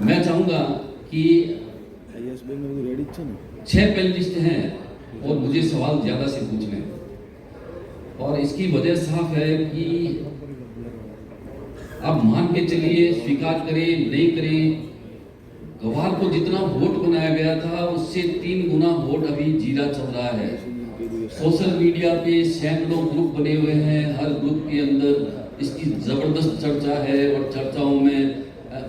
मैं चाहूँगा कि 6 पैनलिस्ट हैं और मुझे सवाल ज़्यादा से पूछने हैं और इसकी वजह साफ है कि आप मान के चलिए, स्वीकार करें नहीं करें, गवार को जितना वोट बनाया गया था उससे 3 गुना वोट अभी जीरा चल रहा है। सोशल मीडिया पे सैकड़ों ग्रुप बने हुए हैं, हर ग्रुप के अंदर इसकी जबरदस्त चर्चा है और चर्चाओं में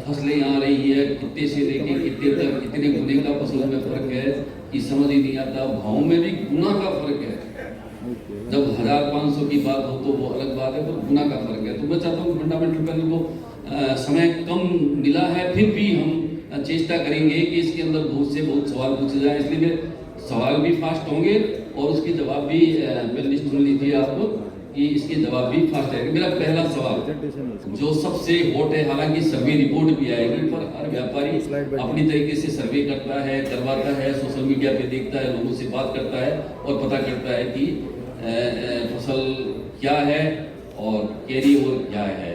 फसलें आ रही है, कितने से लेके कितने तक, कितने गुने का फसल में फर्क है कि समझ ही नहीं आता। भाव में भी गुना का फर्क है। जब 1500 की बात हो तो वो अलग बात है, पर गुना का फर्क है। तो मैं चाहता हूँ फंडामेंटल पैनल को समय कम मिला है, फिर भी हम चेष्टा करेंगे कि इसके अंदर बहुत से बहुत सवाल पूछे जाए, इसलिए सवाल भी फास्ट होंगे और उसके जवाब भी लिस्ट सुन लीजिए आप कि इसके जवाब भी फास्ट आएंगे। मेरा पहला सवाल जो सबसे हॉट है, हालांकि सर्वे रिपोर्ट भी आएगी, पर हर व्यापारी अपनी तरीके से सर्वे करता है, करवाता है, सोशल मीडिया पे देखता है, लोगों से बात करता है और पता करता है कि फसल क्या है और कैरी ओवर क्या है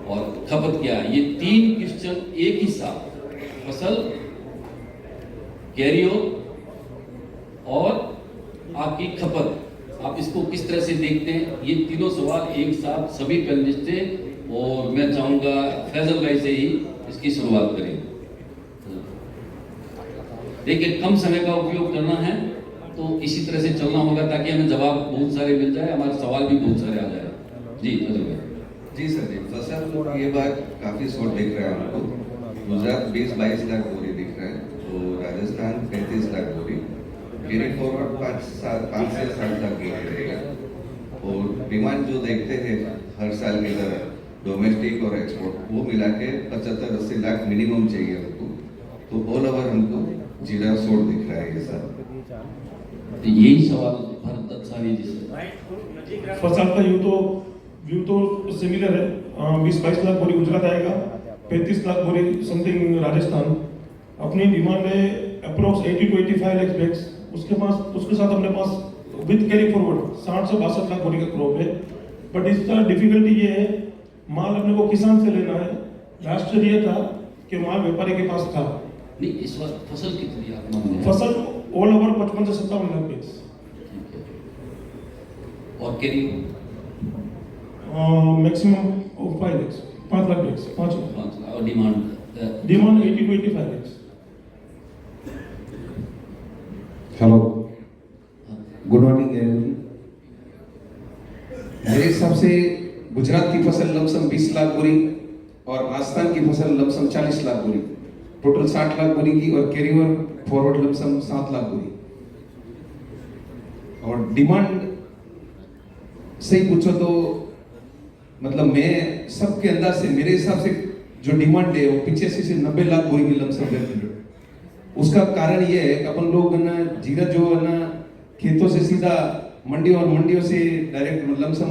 और खपत क्या है। ये 3 क्वेश्चन एक ही साथ, फसल, कैरी ओवर और आपकी खपत, आप इसको किस तरह से देखते हैं? ये तीनों सवाल एक साथ सभी पैनलिस्ट से, और मैं चाहूंगा फैजल भाई से ही इसकी शुरुआत करें। देखिए, कम समय का उपयोग करना है तो इसी तरह से चलना होगा ताकि हमें जवाब बहुत सारे मिल जाए, हमारे सवाल भी बहुत सारे आ जाए। जी फैजल भाई। जी सर जी, फसल ये बात काफी शॉर्ट दिख रहा है हमको। गुजरात 20-22 लाख बोरी दिख रहा है, तो राजस्थान 35 लाख बोरी, कैरी फॉरवर्ड 5 से 7 लाख बोरी रहेगा। और डिमांड जो देखते हैं हर साल की तरह, डोमेस्टिक और एक्सपोर्ट, वो मिला के 75-80 लाख मिनिमम चाहिए हमको। तो ऑल ओवर हमको जीरा शॉर्ट दिख रहा है ये सर। तो यही सवाल भरत दत्त साहनी जी से। फसल का व्यू तो सिमिलर है। 20-22 लाख बोरी गुजरात आएगा, 35 लाख बोरी समथिंग राजस्थान। अपनी डिमांड है अप्रोक्स 80 to 85 लाख बैग्स। उसके साथ अपने पास विद कैरी फॉरवर्ड 60 से 62 लाख बोरी का क्रॉप है। बट इसका डिफिकल्टी ये है, माल अपने को किसान से लेना है। लास्ट ईयर ये था कि माल व्यापारी के पास था। नहीं, इस बार फसल कितनी आप मान रहे हैं? फसल ऑल ओवर 55 से 57 लाख बैग्स। और carry maximum 5 lakh bags, 5 lakh. और demand 80 to 85 lakh. Hello, good morning everyone. मेरे हिसाब से गुजरात की फसल लमसम 20 लाख बोरी और राजस्थान की फसल लमसम 40 लाख बोरी, टोटल 60 लाख बोरी की, और carry over forward lump sum 7 lakh बोरी। और डिमांड सही पूछो तो मतलब मैं सबके अंदाज से, मेरे हिसाब से जो डिमांड है वो 85 से 90 लाख बोरी की लमसम है। उसका कारण ये है कि अपन लोग ना जीरा जो है ना खेतों से सीधा मंडी और मंडियों से डायरेक्ट लमसम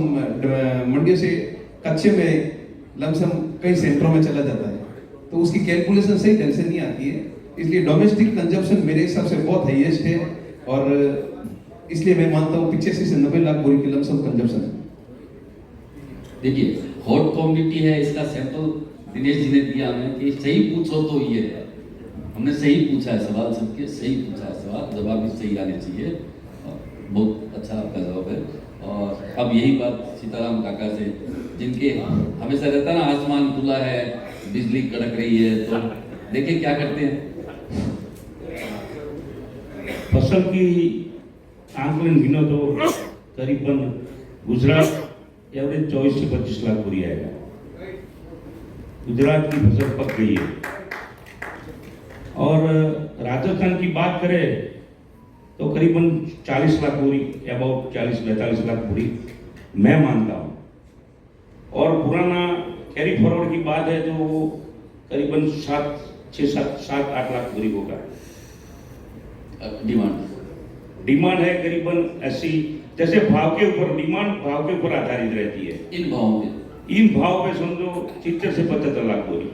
मंडियों से कच्चे में लमसम कई सेंटरों में चला जाता है, तो उसकी कैलकुलेशन सही ढंग से नहीं आती है। इसलिए डोमेस्टिक कंजप्शन मेरे हिसाब से बहुत हाईएस्ट है और इसलिए मैं मानता हूँ 85 से 90 लाख बोरी की लमसम कंजप्शन है। देखिए, हॉट कम्युनिटी है, इसका सैंपल दिनेश जी ने दिया हमें कि सही पूछो तो ये है। हमने सही पूछा है सवाल, सबके सही पूछा है सवाल, जवाब भी सही आने चाहिए। और बहुत अच्छा आपका जवाब है। और अब यही बात सीताराम काका से, जिनके हमेशा रहता ना आसमान खुला है, बिजली कड़क रही है, तो देखिए क्या करते हैं। फसल की आंकलन गिनो तो करीबन गुजरात एवरेज 24 से 25 लाख बोरी आएगा। गुजरात की फसल पक गई है। और राजस्थान की बात करें तो करीबन 40 लाख बोरी, अबाउट 40-42 लाख बोरी मैं मानता हूँ। और पुराना कैरी फॉरवर्ड की बात है तो वो करीबन 7-8 लाख बोरी होगा। डिमांड है करीबन 80, जैसे भाव के ऊपर, डिमांड भाव के ऊपर आधारित रहती है। इन भाव पे समझो 70 से 75 लाख बोरी।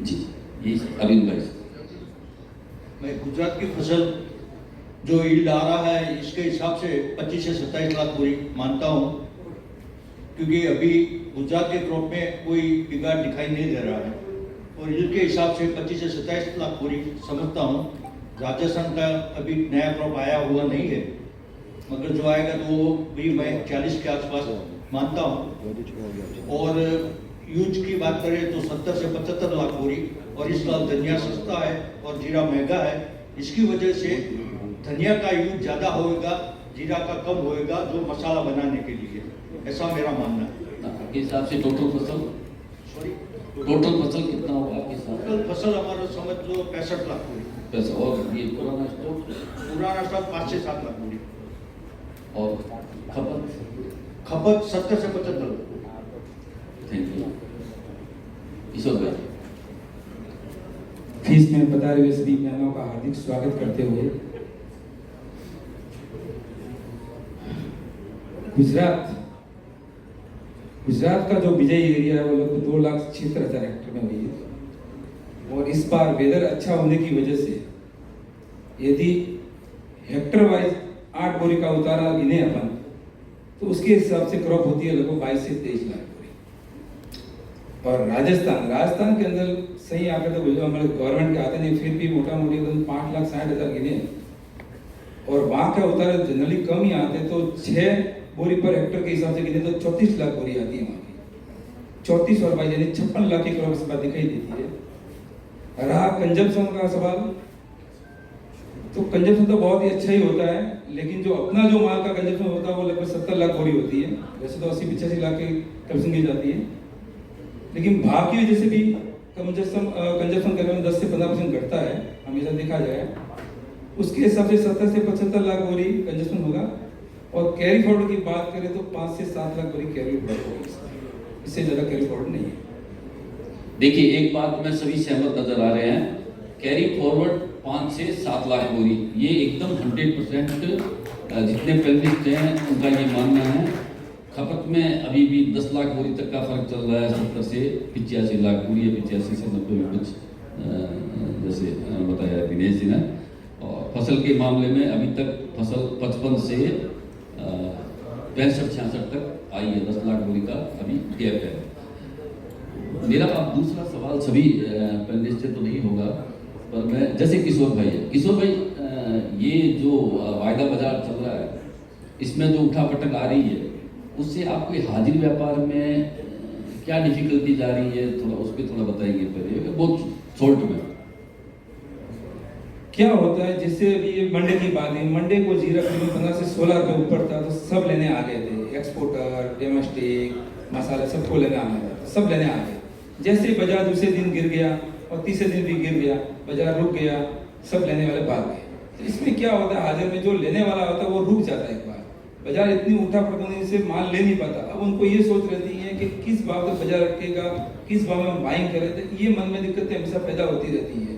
जी, ये अरविंद भाई। मैं गुजरात की फसल जो यील्ड आ रहा है इसके हिसाब से 25 से 27 लाख बोरी मानता हूँ, क्योंकि अभी गुजरात के क्रॉप में कोई बिगाड़ दिखाई नहीं दे रहा है और इसके हिसाब से 25 से 27 लाख बोरी समझता हूँ। राजस्थान का अभी नया क्रॉप आया हुआ नहीं है, मगर जो आएगा तो वो भी मैं 40 के आसपास मानता हूँ। और यूज की बात करें तो 70 से 75 लाख बोरी, और इस साल धनिया सस्ता है और जीरा महंगा है, इसकी वजह से धनिया का यूज ज़्यादा होगा, जीरा का कम होएगा जो मसाला बनाने के लिए, ऐसा मेरा मानना है। आपके हिसाब से टोटल फसल सॉरी, टोटल फसल कितना होगा आपके हिसाब से? टोटल फसल हमारा समझ लो 65 लाख बोरी, पैसा और ये पुराना स्टॉक पुराना स्टॉक 5 से 7 लाख बोरी, और खपत? खपत 70 से 75 लाख। Thank you. किशोर भाई, फीस में पधारे हुए सभी मेहमानों का हार्दिक स्वागत करते हुए गुजरात का जो विजय एरिया है वो लगभग 2,76,000 हेक्टेयर में हुई है। और इस बार वेदर अच्छा होने की वजह से यदि हेक्टर वाइज 8 बोरी का उतारा गिने अपन, तो उसके हिसाब से क्रॉप होती है लगभग 22 से 23 लाख बोरी। और राजस्थान के अंदर सही आंकड़े तो हमारे गवर्नमेंट के आते नहीं, फिर भी मोटा मोटी 5,60,000 गिने, और वहाँ का उतारे जनरली कम ही आते, तो 6 बोरी पर हेक्टर के हिसाब से गिने तो 34 लाख बोरी आती है वहाँ की। 34 और 22 यानी 56 लाख की क्रॉप इस बार दिखाई देती है। रहा कंजम्पशन का सवाल, तो कंजम्पशन तो बहुत ही अच्छा ही होता है, लेकिन जो अपना जो माल का कंजम्पशन होता है वो लगभग 70 लाख बोरी होती है। वैसे तो 80-85 लाख की कंजम्पशन की जाती है, लेकिन भाव की वजह से भी कंजम्पशन करने में 10 से 15% घटता है हमेशा देखा जाए। उसके हिसाब से 70 से 75 लाख बोरी कंजम्पशन होगा। और कैरी फॉरवर्ड की बात करें तो 5 से 7 लाख बोरी कैरी फॉरवर्ड होगी, इससे ज़्यादा कैरी फॉरवर्ड नहीं है। देखिए एक बात में सभी सहमत नजर आ रहे हैं, कैरी फॉरवर्ड 5 से 7 लाख बोरी, ये एकदम 100% जितने पैनलिस्ट हैं उनका ये मानना है। खपत में अभी भी 10 लाख बोरी तक का फर्क चल रहा है, 70 से 85 लाख बोरी या 85 से 90 में कुछ, जैसे बताया दिनेश जी ने। और फसल के मामले में अभी तक फसल 55 से 65-66 तक आई है, 10 लाख बोरी का अभी गैप है। मेरा अब दूसरा सवाल सभी पैनलिस्ट से तो नहीं होगा, पर मैं जैसे किशोर भाई है, किशोर भाई ये जो वायदा बाजार चल रहा है इसमें जो उठापटक आ रही है उससे आपके हाजिर व्यापार में क्या डिफिकल्टीज आ रही है, थोड़ा उस पर थोड़ा बताएंगे पहले, बहुत शॉर्ट में। क्या होता है, जैसे अभी ये मंडे की बात है, मंडे को जीरा करीबन 15 से 16 रुपये ऊपर था, तो सब लेने आ गए थे, एक्सपोर्टर, डोमेस्टिक, मसाला सबको लेने आना था, सब लेने आ गए। जैसे बाजार दूसरे दिन गिर गया और तीसरे दिन भी गिर गया, बाजार रुक गया, सब लेने वाले भाग गए। तो इसमें क्या होता है, हाजिर में जो लेने वाला होता है वो रुक जाता है, एक बार बाजार इतनी उठा पड़ता होने से माल ले नहीं पाता। अब उनको ये सोच रहती है कि किस भाव तक बाजार रखेगा, किस भाव में हम बाइंग करें, तो ये मन में दिक्कतें हमेशा पैदा होती रहती है।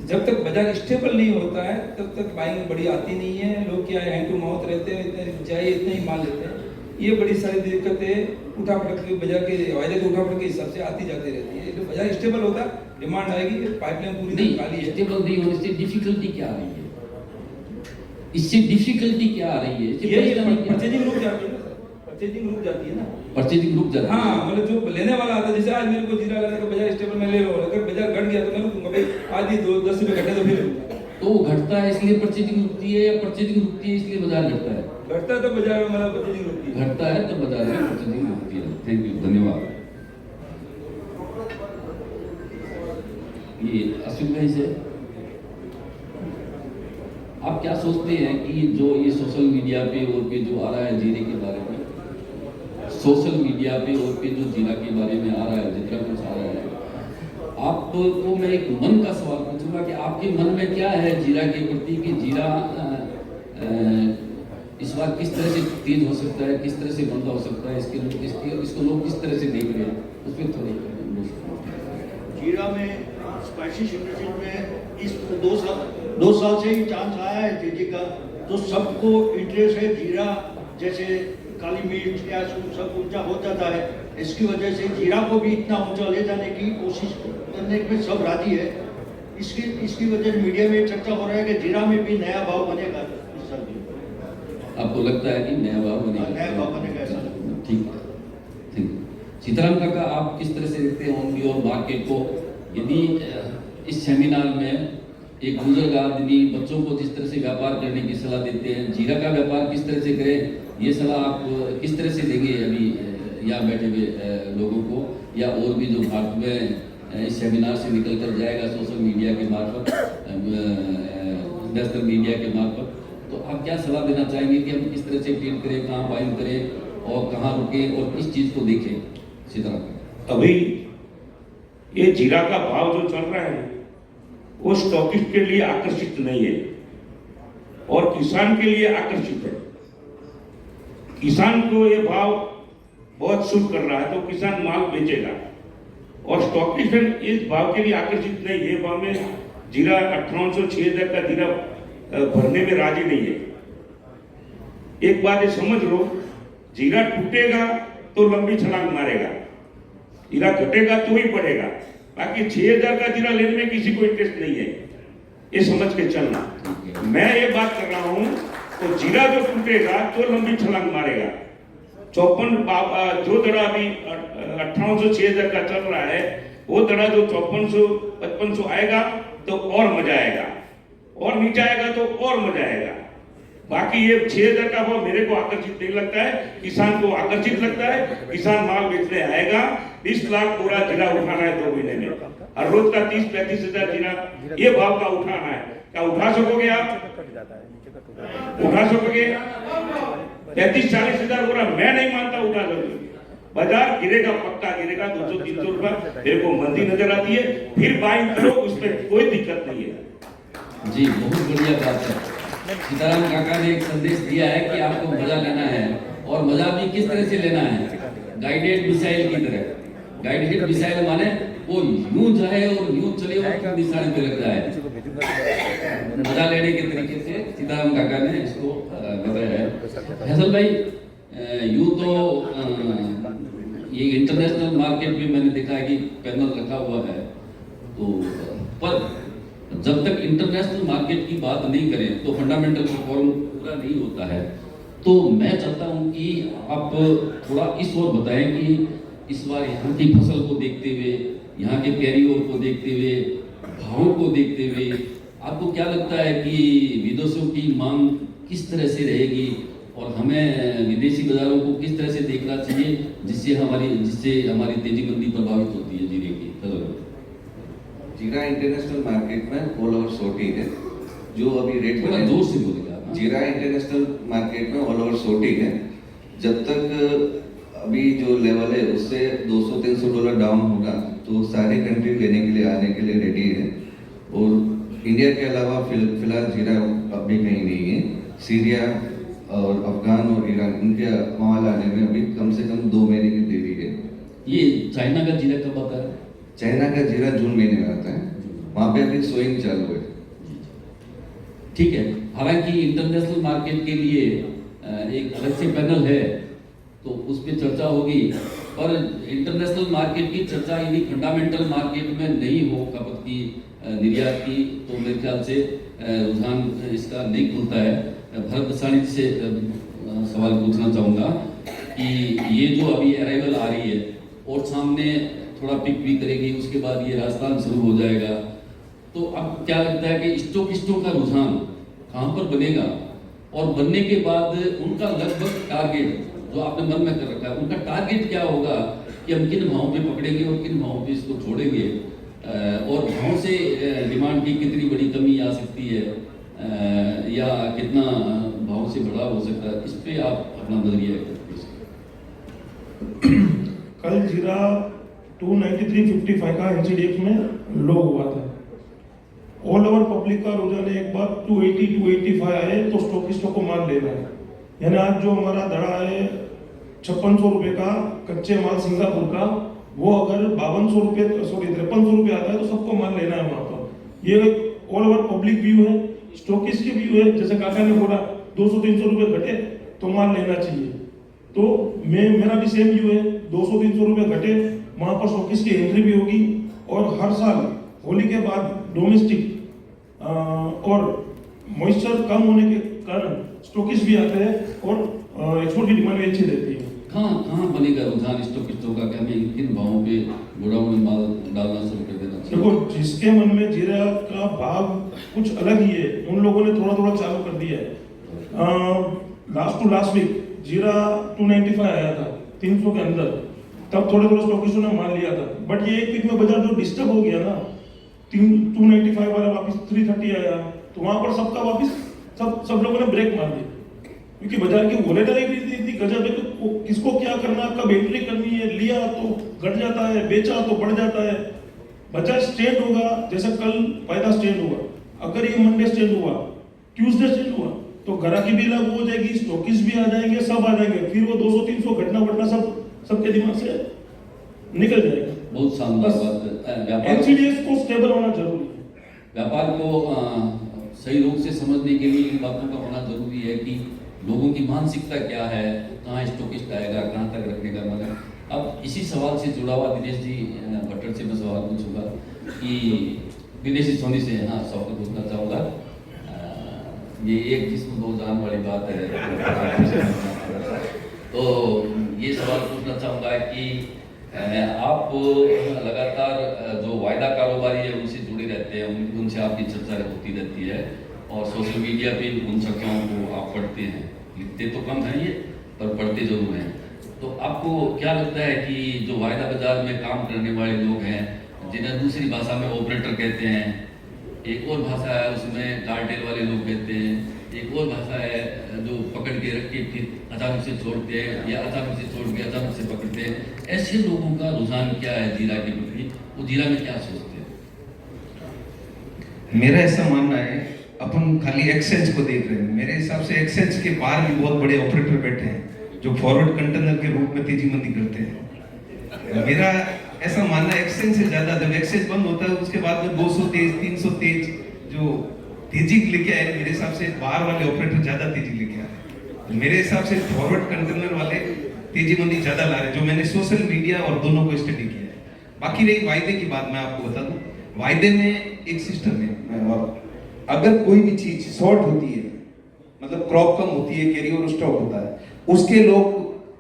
जब तक बाजार स्टेबल नहीं होता है तब तक बाइंग बड़ी आती नहीं है, लोग क्या है हैंड टू माउथ रहते हैं, इतने चाहिए इतना ही माल लेते हैं। ये बड़ी सारी दिक्कतें उठा पटक के बाजार के वायदे उठा पटक के हिसाब से आती जाती रहती है। जब बाजार स्टेबल होता डिमांड आएगी, पाइपलाइन पूरी नहीं, खाली है। स्टेबल नहीं होने से डिफिकल्टी क्या आ रही है, इससे डिफिकल्टी क्या आ रही है? ये परचेजिंग रुक जाती है ना, परचेजिंग रुक जाती है ना, परचेजिंग रुक जाती है। हाँ, मतलब जो लेने वाला आता है, जैसे आज मेरे को जीरा लेने का बाजार स्टेबल में ले रहा हूँ, अगर बाजार घट गया तो मैं रुकूंगा भाई, आज ही 10 रुपये घटे तो फिर लूंगा। तो वो घटता है इसलिए परचेजिंग रुकती है, या परचेजिंग रुकती है इसलिए बाजार घटता है? घटता है तो बाजार में मतलब परचेजिंग रुकती है, घटता है तो बाजार में परचेजिंग रुकती है। थैंक यू, धन्यवाद। ये अश्विन भाई से आप क्या सोचते हैं कि जो ये सोशल मीडिया पे और पे जो आ रहा है जीरे के बारे में, सोशल मीडिया पे और पे जो जीरा के बारे में आ रहा है, जितना कुछ आ रहा है, आपको मैं एक मन का सवाल पूछूंगा कि आपके मन में क्या है जीरा के प्रति, कि जीरा इस बार किस तरह से तेज हो सकता है, किस तरह से मंदा हो सकता है, इसको लोग किस तरह से देख रहे हैं, उस पर थोड़ी जीरा में स्पाइसी सिग्नेचर में इस 2 साल से ही चांस आया है तेजी का, तो सबको इंटरेस्ट है जीरा जैसे काली मिर्च या सब ऊंचा हो जाता है, इसकी वजह से जीरा को भी इतना ऊंचा ले जाने की कोशिश करने में सब राजी है। इसकी वजह से मीडिया में चर्चा हो रहा है कि जीरा में भी नया भाव बनेगा इस साल भी। आपको लगता है कि नया भाव बनेगा? नया भाव बनेगा ऐसा। ठीक है। सीताराम काका, आप किस तरह से देखते हैं ऑन योर मार्केट को? यदि इस सेमिनार में एक बुजुर्ग आदमी बच्चों को जिस तरह से व्यापार करने की सलाह देते हैं, जीरा का व्यापार किस तरह से करें, ये सलाह आप किस तरह से देंगे अभी यहाँ बैठे हुए लोगों को, या और भी जो भारत में इस सेमिनार से निकल कर जाएगा सोशल मीडिया के मार्फत, नेशनल मीडिया के मार्फत, तो आप क्या सलाह देना चाहेंगे कि हम किस तरह से ट्रेड करें, कहाँ बाइंग करें और कहाँ रुकें और किस चीज़ को देखें? सीताराम, अभी ये जीरा का भाव जो चल रहा है वो स्टॉकिस्ट के लिए आकर्षित नहीं है और किसान के लिए आकर्षित है। किसान को ये भाव बहुत शुभ कर रहा है तो किसान माल बेचेगा, और स्टॉकिस्ट इस भाव के लिए आकर्षित नहीं है। भाव में जीरा 1806 का जीरा भरने में राजी नहीं है। एक बात ये समझ लो, जीरा टूटेगा तो लंबी छलांग मारेगा, जीरा घटेगा तो ही बढ़ेगा, बाकी 6000 का जीरा लेने में किसी को इंटरेस्ट नहीं है, ये समझ के चलना। मैं ये बात कर रहा हूं तो जीरा जो टूटेगा तो लंबी छलांग मारेगा। 54 जो दड़ा अभी 1800 6000 का चल रहा है, वो दड़ा जो 5400 5500 आएगा तो और मजा आएगा, और नीचे आएगा तो और मजा आएगा। बाकी ये 6000 का भाव मेरे को आकर्षित नहीं लगता है, किसान को आकर्षित लगता है। किसान माल बेचने आएगा, 20 लाख पूरा जीरा उठाना है 2 महीने में, हर रोज का 30-35 हजार जीरा ये भाव का उठाना है। क्या उठा सकोगे आप? उठा सकोगे? 35-40 हजार बोरा मैं नहीं मानता उठा सकोगे। बाजार गिरेगा, पक्का गिरेगा, 200-300 रुपया मेरे को मंदी नजर आती है, फिर बाइंग करो, उसमें कोई दिक्कत नहीं है। जी, बहुत बढ़िया बात है। सीताराम काका ने एक संदेश दिया है कि आपको मजा लेना है, और मजा भी किस तरह से लेना है? गाइडेड मिसाइल की तरह। गाइडेड मिसाइल माने वो यूं जाए और यूं चले और निशाने पे लग जाए। मजा लेने के तरीके से सीताराम काका ने इसको बताया है। फैसल भाई, यूं तो ये इंटरनेशनल मार्केट भी मैंने देखा है कि पैनल रखा हुआ है, तो पर जब तक इंटरनेशनल मार्केट की बात नहीं करें तो फंडामेंटल परफॉर्म पूरा नहीं होता है। तो मैं चाहता हूं कि आप थोड़ा इस ओर बताएं कि इस बार यहाँ की फसल को देखते हुए, यहाँ के कैरियर को देखते हुए, भावों को देखते हुए आपको क्या लगता है कि विदेशों की मांग किस तरह से रहेगी, और हमें विदेशी बाजारों को किस तरह से देखना चाहिए जिससे हमारी तेजी मंदी प्रभावित होती है जीरे की? जीरा इंटरनेशनल मार्केट में ऑल ओवर शॉर्टेज है, जो अभी रेट थोड़ा जोर से बोलेगा। जीरा इंटरनेशनल मार्केट में ऑल ओवर शॉर्टेज है। जब तक अभी जो लेवल है उससे $200-300 डाउन होगा तो सारे कंट्री लेने के लिए आने के लिए रेडी है। और इंडिया के अलावा फिलहाल जीरा अभी कहीं नहीं है। सीरिया और अफगान और ईरान, उनके माल आने में अभी कम से कम 2 महीने की देरी है। ये चाइना का जीरा कब आता है? चाइना का जीरा जून महीने में आता है, वहाँ पे अभी सोइंग चालू है। ठीक है, हालांकि इंटरनेशनल मार्केट के लिए एक अलग से पैनल है तो उस पर चर्चा होगी, पर इंटरनेशनल मार्केट की चर्चा यदि फंडामेंटल मार्केट में नहीं हो खपत की, निर्यात की, तो मेरे ख्याल से रुझान इसका नहीं खुलता है। भरत सानी से सवाल पूछना चाहूँगा कि ये जो अभी अराइवल आ रही है और सामने थोड़ा पिक भी करेगी, उसके बाद ये राजस्थान शुरू हो जाएगा, तो अब क्या लगता है कि स्टॉकिस्टों का रुझान कहाँ पर बनेगा, और बनने के बाद उनका लगभग टारगेट जो आपने मन में कर रखा है, उनका टारगेट क्या होगा कि हम किन भावों पे पकड़ेंगे और किन भावों पे इसको छोड़ेंगे, और भावों से डिमांड की कितनी बड़ी कमी आ सकती है, या कितना भाव से बढ़ाव हो सकता है, इस पे आप अपना नजरिया कल जीरा 293.55 का एनसीडीएक्स में लो हुआ था। ऑल ओवर पब्लिक का रुझान एक बार 280-285 आए तो स्टॉकिस्टों को माल लेना है। यानी आज जो हमारा दड़ा है 5600 रुपये का कच्चे माल सिंगापुर का, वो अगर 5200 रुपये 5300 रुपये आता है तो सबको माल लेना है वहाँ पर। ये ऑल ओवर पब्लिक व्यू है, स्टॉकिस्ट के व्यू है। जैसे काका ने बोला 200-300 रुपये घटे तो माल लेना चाहिए, तो मेरा भी सेम व्यू है। 200-300 रुपये घटे, वहाँ पर स्टॉकिस्ट की एंट्री भी होगी, और हर साल होली के बाद डोमेस्टिक और मॉइस्चर कम होने के कारण स्टॉकिस्ट भी आते हैं और एक्सपोर्ट की डिमांड भी अच्छी रहती है। कहाँ कहाँ बनेगा रुझान स्टॉकिस्टों का कि हमें किन भावों पे गोडाउन में माल डालना शुरू कर देना चाहिए? देखो, जिसके मन में जीरा का भाव कुछ अलग ही है, उन लोगों ने थोड़ा थोड़ा चालू कर दिया है। लास्ट वीक जीरा 295 आया था 300 के अंदर, तब थोड़े थोड़े स्टॉकिस्टों ने मान लिया था। बट ये एक वीक में बाजार जो डिस्टर्ब हो गया ना, 295 वाला वापस 330 आया, तो वहां पर सबका वापस सब लोगों ने ब्रेक मार दी, क्योंकि बाजार की वोलेटिलिटी इतनी गजब है कि किसको क्या करना, कब एंट्री करनी है, लिया तो घट जाता है, बेचा तो बढ़ जाता है। बाजार स्टैंड होगा, जैसे कल फायदा स्टैंड हुआ, अगर ये मंडे स्टैंड हुआ, ट्यूसडे स्टैंड हुआ, तो ग्राहकी भी लागू हो जाएगी, स्टॉकिस्ट भी आ जाएंगे, सब आ जाएंगे, फिर वो 200-300 घटना बढ़ना सबके दिमाग से निकल जाएगा। बहुत शानदार बात है। व्यापार एनसीडीएस को स्टेबल होना जरूरी है। व्यापार को सही रूप से समझने के लिए इन बातों का होना जरूरी है कि लोगों की मानसिकता क्या है, कहाँ स्टॉकिस्ट आएगा, कहाँ तक रखने का मन है। अब इसी सवाल से जुड़ा हुआ दिनेश जी भट्टर से मैं सवाल पूछूंगा कि विदेशी सोनी से, हाँ सवाल पूछना चाहूँगा। ये एक जिस्म दो जान वाली बात है, तो ये सवाल पूछना चाहूँगा कि आप लगातार जो वायदा कारोबारी है उनसे जुड़े रहते हैं, उनसे आपकी चर्चा होती रहती है और सोशल मीडिया पे उन चर्चाओं को आप पढ़ते हैं, लिखते तो कम हैं ये, पर पढ़ते जरूर हैं। तो आपको क्या लगता है कि जो वायदा बाजार में काम करने वाले लोग हैं, जिन्हें दूसरी भाषा में ऑपरेटर कहते हैं, एक और भाषा है उसमें कार्टेल वाले लोग कहते हैं, एक और भाषा है जो पकड़ के रख के फिर अचानक से छोड़ते हैं या अचानक से छोड़ के अचानक से पकड़ते हैं, ऐसे लोगों का रुझान क्या है जीरा के प्रति? वो जीरा में क्या सोचते हैं? मेरा ऐसा मानना है, अपन खाली एक्सचेंज को देख रहे हैं। मेरे हिसाब से एक्सचेंज के बाहर भी बहुत बड़े ऑपरेटर बैठे हैं जो फॉरवर्ड कंटेनर के रूप में तेजी मंदी करते हैं। मेरा ऐसा मानना है, एक्सचेंज से ज्यादा जब एक्सचेंज बंद होता है उसके बाद में 200 तेज 300 तेज जो तेजी लेके आए, मेरे हिसाब से बाहर वाले ऑपरेटर ज्यादा तेजी लेके आए। मेरे हिसाब से फॉरवर्ड कंटेनर वाले तेजी मंदी ज्यादा ला रहे, जो मैंने सोशल मीडिया और दोनों को स्टडी किया है। बाकी रही वायदे की बात, मैं आपको बता दूं, वायदे में एक सिस्टम है, और अगर कोई भी चीज शॉर्ट होती है, मतलब क्रॉप कम होती है, कैरी ओवर स्टॉक होता है, उसके लोग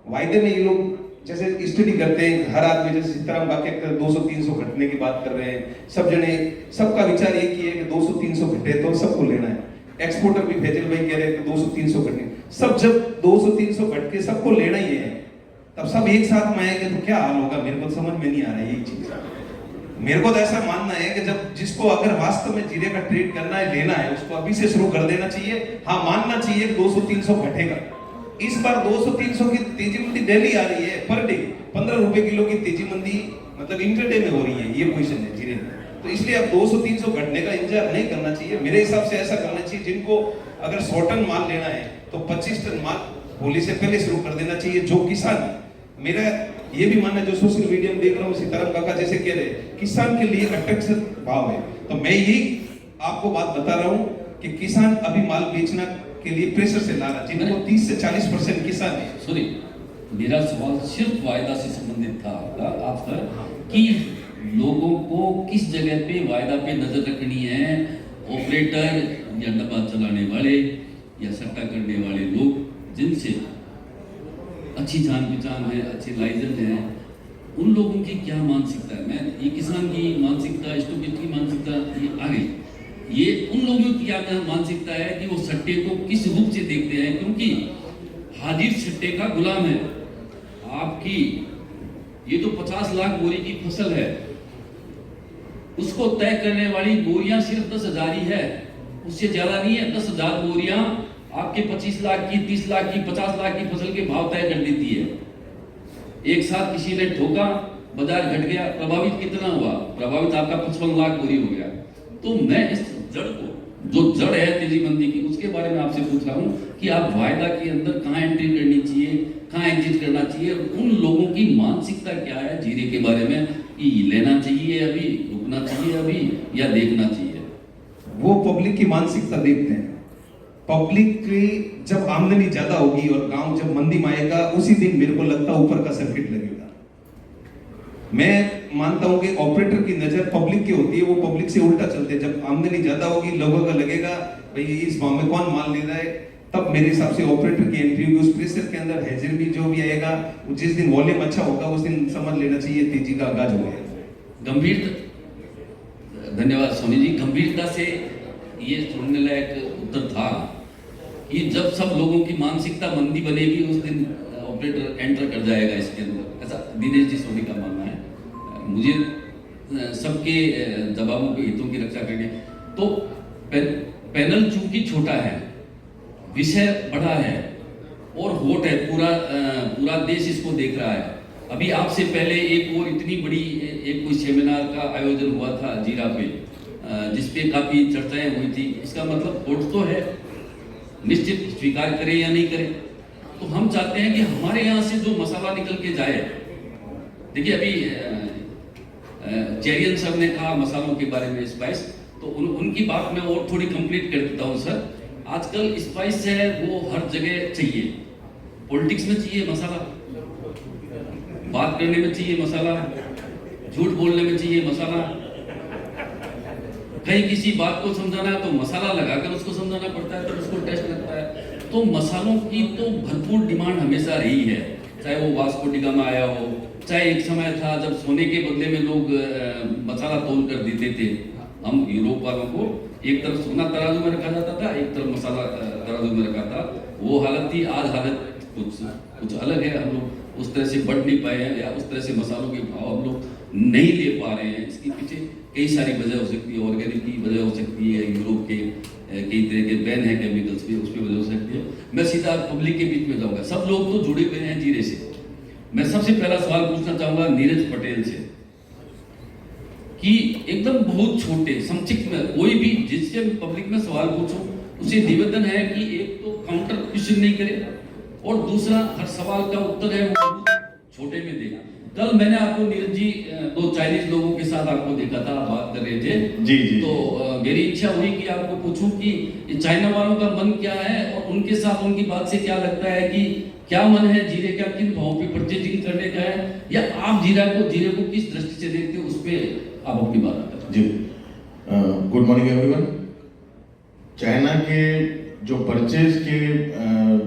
वायदे में ये लोग जैसे स्टडी करते हैं, हर आदमी जैसे सीताराम बाकी 200-300 घटने की बात कर रहे हैं, सब जने, सबका विचार एक ही है कि 200-300 घटे तो सबको लेना है। एक्सपोर्टर भी फैजल भाई कह रहे हैं कि 200-300 घटने, सब जब 200-300 घट के सबको लेना ही है, तब सब एक साथ में आएंगे तो क्या हाल होगा, मेरे को समझ में नहीं आ रहा है ये चीज। मेरे को तो ऐसा मानना है कि जब जिसको अगर वास्तव में जीरे का ट्रेड करना है, लेना है, उसको अभी से शुरू कर देना चाहिए। हाँ, मानना चाहिए 200-300 घटेगा। इस बार 200-300 की तेजी मंदी डेली आ रही है, पर डे 15 रुपए किलो की तेजी मंदी मतलब इंटरडे में हो रही है, ये पोजीशन है जीरे में। तो इसलिए अब 200-300 घटने का इंतजार नहीं करना चाहिए। मेरे हिसाब से ऐसा करना चाहिए, जिनको अगर 100 टन माल लेना है तो 25 टन माल होली से पहले शुरू कर देना चाहिए। जो किसान, मेरा ये भी मानना है, जो सोशल मीडिया में देख रहा हूँ सीताराम काका जैसे कह रहे हैं, किसान के लिए अटक भाव है, तो मैं यही आपको बात बता रहा हूँ कि किसान अभी माल बेचना के लिए प्रेशर से ला रहा है, जिनको 30 से 40% किसान है। सॉरी, मेरा सवाल सिर्फ वायदा से संबंधित था आपका कि लोगों को किस जगह पे वायदा पे नजर रखनी है, ऑपरेटर या डब्बा चलाने वाले या सट्टा करने वाले लोग जिनसे अच्छी जान पहचान है, अच्छे लाइसेंस है, उन लोगों की क्या मानसिकता है? मैं ये किसान की मानसिकता, स्टॉकिस्ट की मानसिकता ये आ गई, ये उन लोगों की क्या मानसिकता है कि वो सट्टे को किस रूप से देखते हैं, क्योंकि हाजिर सट्टे का गुलाम है। आपकी ये तो 50 लाख बोरी की फसल है, उसको तय करने वाली बोरियां सिर्फ 10,000 ही है, उससे ज्यादा नहीं है। 10,000 बोरियां आपके 25 लाख की, 30 लाख की, 50 लाख की फसल के भाव तय कर देती है। एक साथ किसी ने ठोका, बाजार घट गया, प्रभावित कितना हुआ? प्रभावित आपका 55 लाख बोरी हो गया। तो मैं इस जड़ को, जो जड़ है तेजी मंदी की, उसके बारे में आपसे पूछ रहा हूं कि आप वायदा के अंदर कहां एंट्री करनी चाहिए, कहां एग्जिट करना चाहिए, उन लोगों की मानसिकता क्या है जीरे के बारे में, कि लेना चाहिए अभी, रुकना चाहिए अभी, या देखना चाहिए? वो पब्लिक की मानसिकता देखते हैं। पब्लिक की जब आमदनी ज्यादा होगी और गांव जब मंदी में आएगा, उसी दिन मेरे को लगता है ऊपर का सर्किट लगेगा। मैं मानता हूं कि ऑपरेटर की नजर पब्लिक की होती है, वो पब्लिक से उल्टा चलते हैं। जब आमदनी ज्यादा होगी, लोगों का लगेगा भाई इस भाव में कौन माल ले रहा है, तब मेरे हिसाब से ऑपरेटर की एंट्री होगी। उस प्रेशर के अंदर हैजर भी जो भी आएगा, जिस दिन वॉल्यूम अच्छा होगा उस दिन समझ लेना चाहिए तेजी का आगाज हो गया। धन्यवाद सोनी जी। गंभीरता से ये सुनने लायक उत्तर था कि जब सब लोगों की मानसिकता मंदी बनेगी उस दिन ऑपरेटर एंटर कर जाएगा इसके अंदर, ऐसा दिनेश जी सोनी का मानना है। मुझे सबके दबावों के हितों की रक्षा करनी तो पैनल चूंकि छोटा है, विषय बड़ा है और वोट है, पूरा देश इसको देख रहा है। अभी आपसे पहले एक वो इतनी बड़ी एक कोई सेमिनार का आयोजन हुआ था जीरा पे, जिसपे काफी चर्चाएं हुई थी। इसका मतलब वोट तो है, निश्चित स्वीकार करें या नहीं करें, तो हम चाहते हैं कि हमारे यहाँ से जो मसाला निकल के जाए। देखिए अभी चेरियन सर ने कहा मसालों के बारे में, स्पाइस, तो उनकी बात मैं और थोड़ी कंप्लीट कर देता हूँ सर। आजकल स्पाइस है वो हर जगह चाहिए, पॉलिटिक्स में चाहिए मसाला, बात करने में चाहिए मसाला, झूठ बोलने में चाहिए मसाला, कहीं किसी बात को समझाना है तो मसाला लगाकर उसको समझाना पड़ता है, तो उसको टेस्ट लगता है। तो मसालों की तो भरपूर डिमांड हमेशा रही है, चाहे वो वास्को डी गामा आया हो, चाहे एक समय था जब सोने के बदले में लोग मसाला तोल कर देते थे। हम यूरोप वालों को एक तरफ सोना तराजू में रखा जाता था, एक तरफ मसाला तराजू में रखा था, वो हालत थी। आज हालत कुछ अलग है, हम लोग उस तरह से बढ़ नहीं पाए हैं, या उस तरह से मसालों के भाव हम लोग नहीं ले पा रहे हैं। इसके पीछे कई सारी वजह हो सकती है, ऑर्गेनिक की वजह हो सकती है, यूरोप के कई तरह के बैन है केमिकल्स पे, उस पर वजह हो सकती है। मैं सीधा पब्लिक के बीच में जाऊंगा, सब लोग तो जुड़े हुए हैं जीरे से। मैं सबसे पहला सवाल पूछना चाहूंगा नीरज पटेल से कि एकदम बहुत छोटे संक्षिप्त में कोई भी जिससे पब्लिक में सवाल पूछो उसे निवेदन है कि एक तो काउंटर क्वेश्चन नहीं करे और दूसरा हर सवाल का उत्तर है वो छोटे में देना। कल मैंने आपको नीरज जी दो चाइनीज लोगों के साथ आपको देखा था, बात कर रहे थे जी। तो मेरी इच्छा हुई कि आपको पूछूं कि चाइना वालों का मन क्या है और उनके साथ उनकी बात से क्या लगता है कि क्या मन है जीरे का, किन भाव पे परचेजिंग करने का है, या आप जीरे को किस दृष्टि से देखते हो, उस पर आप अपनी बात बताएं। जी, गुड मॉर्निंग एवरीवन। चाइना के जो परचेज के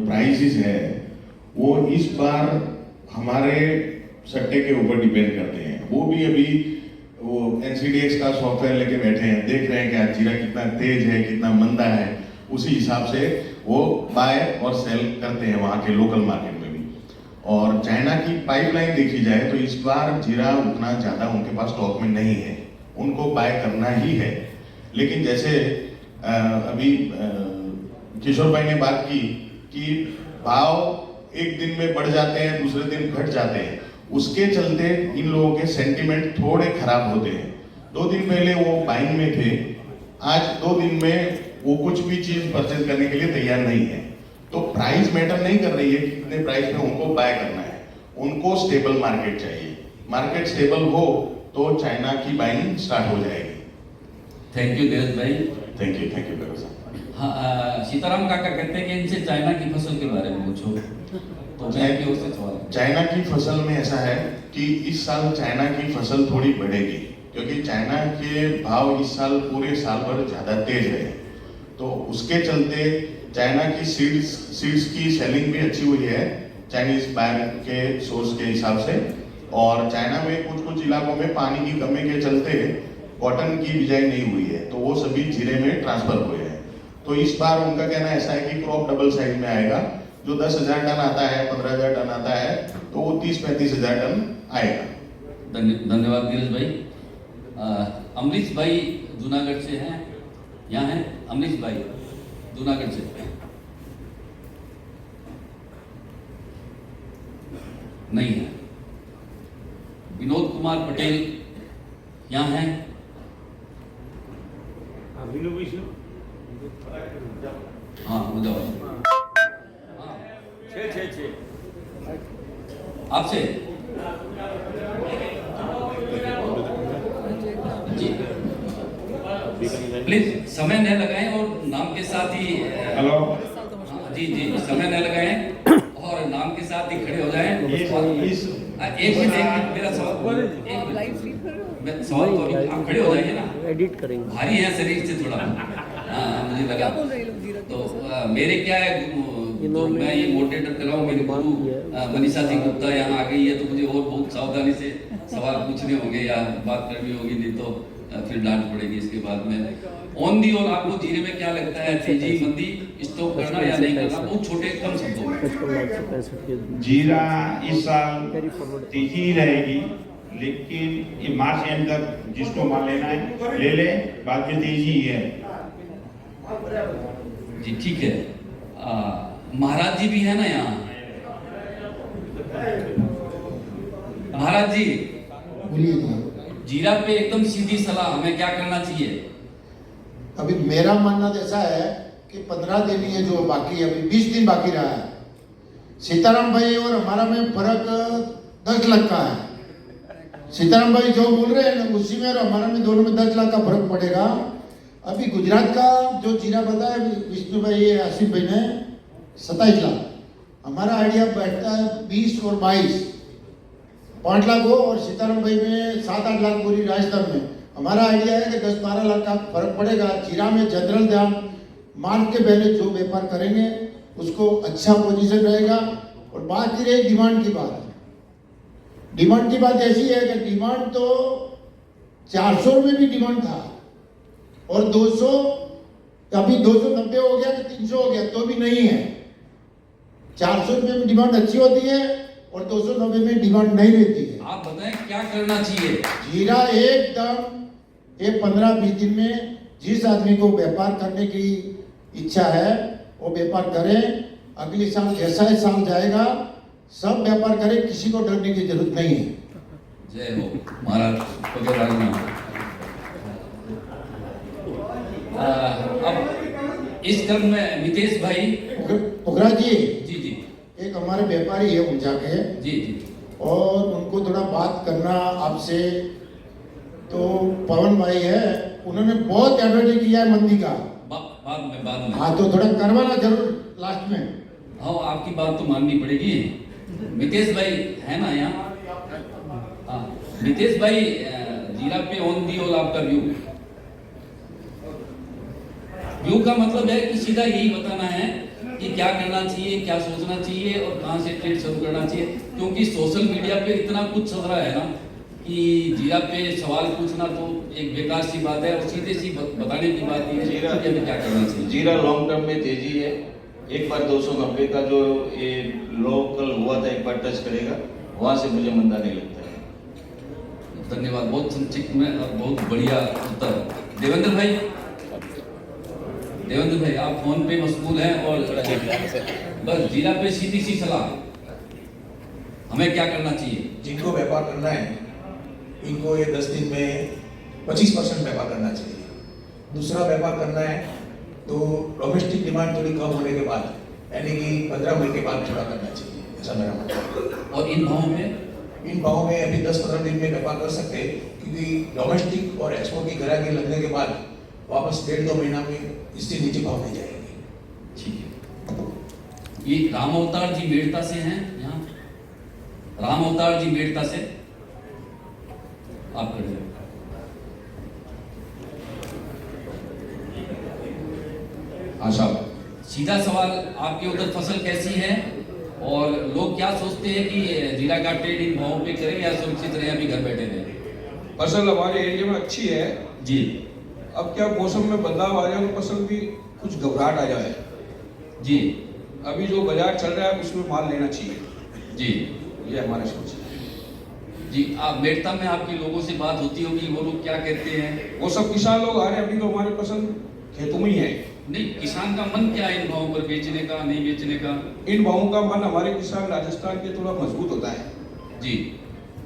प्राइसेस है वो इस बार हमारे सट्टे के ऊपर डिपेंड करते हैं। वो भी अभी वो NCDX का सॉफ्टवेयर लेके बैठे हैं, देख रहे हैं कि आज जीरा कितना तेज है, कितना मंदा है, उसी हिसाब से वो बाय और सेल करते हैं वहाँ के लोकल मार्केट में भी। और चाइना की पाइपलाइन देखी जाए तो इस बार जीरा उतना ज़्यादा उनके पास स्टॉक में नहीं है, उनको बाय करना ही है। लेकिन जैसे अभी किशोर भाई ने बात की कि भाव एक दिन में बढ़ जाते हैं, दूसरे दिन घट जाते हैं, उसके चलते इन लोगों के सेंटिमेंट थोड़े खराब होते हैं। 2 दिन पहले वो बाइंग में थे, आज 2 दिन में वो कुछ भी चीज परचेज करने के लिए तैयार नहीं है। तो प्राइस मैटर नहीं कर रही है कि कितने प्राइस में उनको बाय करना है, उनको स्टेबल मार्केट चाहिए। मार्केट स्टेबल हो तो चाइना की बाइंग स्टार्ट हो जाएगी। थैंक यू नीरज भाई। Thank you very much. हाँ, सीताराम काका कहते हैं कि इनसे चाइना की फसल के बारे में पूछो, तो मैं की ओर से सवाल है। चाइना की फसल में ऐसा है कि इस साल चाइना की फसल थोड़ी बढ़ेगी, क्योंकि चाइना के भाव इस साल पूरे साल भर ज्यादा तेज है, तो उसके चलते चाइना की सीड्स की सेलिंग भी अच्छी हुई है चाइनीज बायर के सोर्स के हिसाब से। और चाइना में कुछ इलाकों में पानी की कमी के चलते कॉटन की बिजाई नहीं हुई है, तो वो सभी जीरे में ट्रांसफर हुए हैं। तो इस बार उनका कहना ऐसा है कि क्रॉप डबल साइज में आएगा, जो 10,000 टन आता है, 15,000 टन आता है, तो वो 30-35,000 टन आएगा। धन्यवाद नीरज भाई। अमरीश भाई जूनागढ़ से हैं, यहाँ हैं अमरीश भाई जूनागढ़ से। नहीं है। विनोद कुमार पटेल यहाँ हैं। हाँ मुझे आपसे जी प्लीज समय न लगाएं और नाम के साथ ही हेलो जी समय न लगाएं और नाम के साथ ही खड़े हो जाएं। एक मिनट मेरा सवाल सवाल तो आप खड़े हो जाइए ना, एडिट करेंगे, भारी है शरीर से थोड़ा। हाँ मुझे लगा क्या बोल रहे हैं लोग जीरा की तो फसल? मेरे क्या है जो मैं ये मॉडरेटर कर रहा हूँ, मेरी गुरु मनीषा सिंह गुप्ता यहाँ आ गई है, तो मुझे और बहुत सावधानी से सवाल पूछने होंगे या बात करनी होगी, नहीं तो फिर डांट पड़ेगी इसके बाद में। ऑन दी और आपको जीरे में क्या लगता है, तेजी मंदी, स्टॉक करना या नहीं करना? बहुत छोटे कम शब्दों में। जीरा इस साल तेजी ही रहेगी, लेकिन ये मार्च एंड तक जिसको माल लेना है ले ले, बाद में तेजी ही है। जी ठीक है। महाराज जी भी है ना यहाँ? महाराज जी बोलिए जी। जीरा पे एकदम सीधी सलाह, हमें क्या करना चाहिए? अभी मेरा मानना तो ऐसा है कि 15 दिन ये जो बाकी है, अभी 20 दिन बाकी रहा है। सीताराम भाई और हमारा में फर्क 10 लाख का है। सीताराम भाई जो बोल रहे हैं ना उसी में और हमारा में दोनों में 10 लाख का फर्क पड़ेगा। अभी गुजरात का जो जीरा बताया विष्णु भाई आसिफ भाई ने 27 लाख, हमारा आइडिया बैठता है 20 और 22, 5 लाख हो, और सीताराम भाई में 7-8 लाख बोरी राजस्थान में। हमारा आइडिया है कि 10-12 लाख का फर्क पड़ेगा। जीरा में जनरल ध्यान मान के पहले जो व्यापार करेंगे उसको अच्छा पोजीशन रहेगा। और बात की रही डिमांड की बात, डिमांड की बात ऐसी है कि डिमांड तो 400 में भी डिमांड था और 200, अभी 290 हो गया कि 300 हो गया तो भी नहीं है। 400 रुपये में डिमांड अच्छी होती है और 290 में डिमांड नहीं रहती है। आप बताएं क्या करना चाहिए? जीरा एकदम ये 15-20 दिन में जिस आदमी को व्यापार करने की इच्छा है वो व्यापार करें। अगले साल जैसा ही साल जाएगा सब व्यापार करें, किसी को डरने की जरूरत नहीं है। जय हो महाराज। अब इस क्रम में नितेश भाई पोखरा जी जी जी एक हमारे व्यापारी है ऊंचा के जी जी और उनको थोड़ा बात करना आपसे। तो पवन भाई है, उन्होंने बहुत एडवर्टाइज किया है मंदी का। बाद में हाँ तो थोड़ा करवाना जरूर लास्ट में। हाँ आपकी बात तो माननी पड़ेगी। नितेश भाई है ना यहाँ? हाँ नितेश भाई, जीरा पे ऑन दी और आपका व्यू का मतलब है कि सीधा यही बताना है कि क्या करना चाहिए, क्या सोचना चाहिए और कहां से ट्रेड शुरू करना चाहिए। क्योंकि सोशल मीडिया पे इतना कुछ चल रहा है ना कि जीरा पे सवाल पूछना तो एक बेकार सी बात है और सीधे सी बताने की बात है जीरा पे क्या करना चाहिए। जीरा लॉन्ग टर्म में तेजी है। एक बार 290 का जो ये लोकल हुआ था एक बार टच करेगा, वहां से मुझे मंदा नहीं लगता है। धन्यवाद, बहुत संक्षिप्त में और बहुत बढ़िया उत्तर। देवेंद्र भाई आप फोन पे मशगूल हैं और बस जीरा पे सीधी सी सलाह, हमें क्या करना चाहिए? जिनको व्यापार करना है इनको ये 10 दिन में 25% व्यापार करना चाहिए। दूसरा व्यापार करना है तो डोमेस्टिक डिमांड थोड़ी कम होने के बाद, यानी कि 15 मई के बाद थोड़ा करना चाहिए, ऐसा मेरा मानना है। और इन भावों में अभी 10-15 दिन में व्यापार कर सकते हैं, क्योंकि डोमेस्टिक और एक्सपोर्ट की ग्राहकी लगने के बाद वापस 1.5-2 महीना में इससे नीचे भाव नहीं जाएंगे। ठीक है। ये राम अवतार जी मेड़ता से हैं यहाँ? राम अवतार जी मेड़ता से आप कर रहे आशा सीधा सवाल, आपके उधर फसल कैसी है और लोग क्या सोचते हैं कि जीरा का ट्रेड इन भावों पे करें या सुरक्षित रहे, अभी घर बैठे रहे? फसल हमारे एरिया में अच्छी है जी। अब क्या मौसम में बदलाव आ जाए तो फसल भी कुछ घबराहट आ जाए जी। अभी जो बाजार चल रहा है उसमें माल लेना चाहिए जी, ये हमारा सोच है जी। आप मेड़ता में आपके लोगों से बात होती होगी, वो लोग क्या कहते हैं? वो सब किसान लोग आ रहे हैं, अभी तो हमारे फसल खेतों में ही है। नहीं, किसान का मन क्या है इन भावों पर बेचने का, नहीं बेचने का? इन भावों का मन हमारे किसान राजस्थान के थोड़ा मजबूत होता है जी,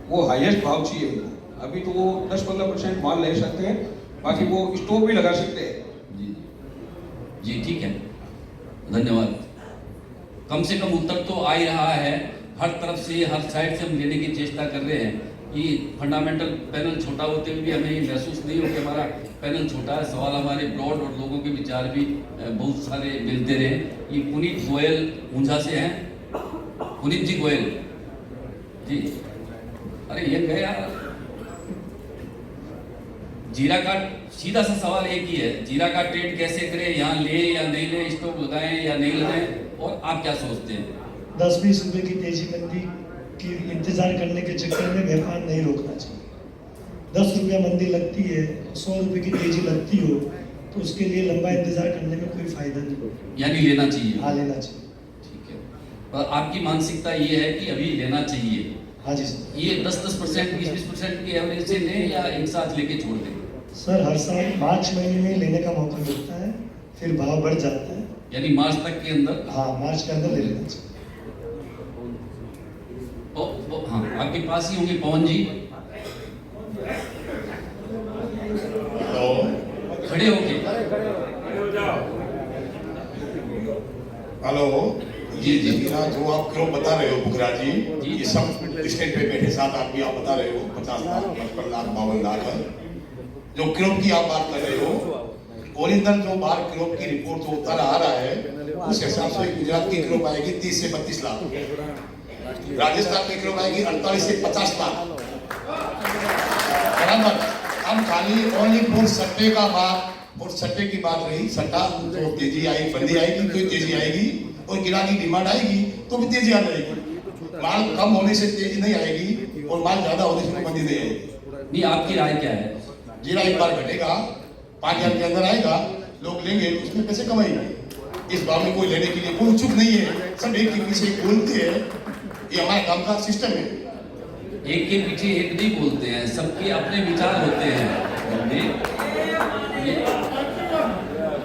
वो हाईएस्ट भाव चाहिए उनको। अभी तो वो 10-15% माल ले सकते हैं, बाकी वो स्टॉक भी लगा सकते हैं। जी जी ठीक है, धन्यवाद। कम से कम उत्तर तो आ ही रहा है, हर तरफ से हर साइड से हम लेने की चेष्टा कर रहे हैं कि फंडामेंटल पैनल छोटा होते हुए भी हमें ये महसूस नहीं हो कि हमारा पैनल छोटा है। सवाल हमारे ब्रॉड और लोगों के विचार भी बहुत सारे मिलते रहे। ये पुनीत गोयल ऊंझा से हैं। पुनीत जी गोयल जी, अरे ये गया जीरा का सीधा सा सवाल एक ही है, जीरा का ट्रेड कैसे करें, यहाँ ले या नहीं ले, स्टॉक लगाएं या नहीं लगाएं, और आप क्या सोचते हैं? 10-20 रुपए की तेजी मंदी की इंतजार करने के चक्कर में व्यापार नहीं रोकना चाहिए। 10 रुपया मंदी लगती है, 100 रुपए की तेजी लगती हो तो उसके लिए लंबा इंतजार करने में कोई फायदा नहीं, यानी लेना चाहिए। हाँ लेना चाहिए। ठीक है, पर आपकी मानसिकता ये है कि अभी लेना चाहिए। हाँ जी सर। ये 10-10%, 20-20% के एवरेज से लें या एक साथ लेके छोड़ दें? सर हर साल मार्च महीने में लेने का मौका मिलता है, फिर भाव बढ़ जाता है। यानी मार्च तक के अंदर? हाँ मार्च के अंदर ले लेना चाहिए। हाँ, आपके पास ही होंगे पवन जी, खड़े होके। हेलो जी जी मेरा जो आप क्रोप बता रहे हो बुकरा जी, ये सब स्टेट पे बैठे 7 आदमी आप बता रहे हो, 50 लाख, 55 लाख, 52 लाख, जो क्रोप की आप बात कर रहे हो, ओरिजिनल जो बार क्रोप की रिपोर्ट जो उतारा आ रहा है उस हिसाब से गुजरात की क्रोप आएगी 30 से 32 लाख, राजस्थान की क्रोप आएगी 48 से 50 लाख, बराबर। हम खाली ओनली फॉर सट्टे का बात और सट्टे की बात रही, सट्टा जो तेजी आई, बंदी आएगी तो तेजी आएगी, और गिरा की डिमांड आएगी तो भी तेजी आ जाएगी। माल कम होने से तेजी नहीं आएगी और माल ज्यादा होने से मंदी नहीं आएगी। नहीं, आपकी राय क्या है? जीरा एक बार घटेगा, 5000 के अंदर आएगा, लोग लेंगे, उसमें पैसे कमाएंगे। इस भाव में कोई लेने के लिए कोई उत्सुक नहीं है, सब एक के पीछे बोलते हैं, ये हमारे काम का सिस्टम है। एक के पीछे एक नहीं बोलते हैं, सबके अपने विचार होते हैं।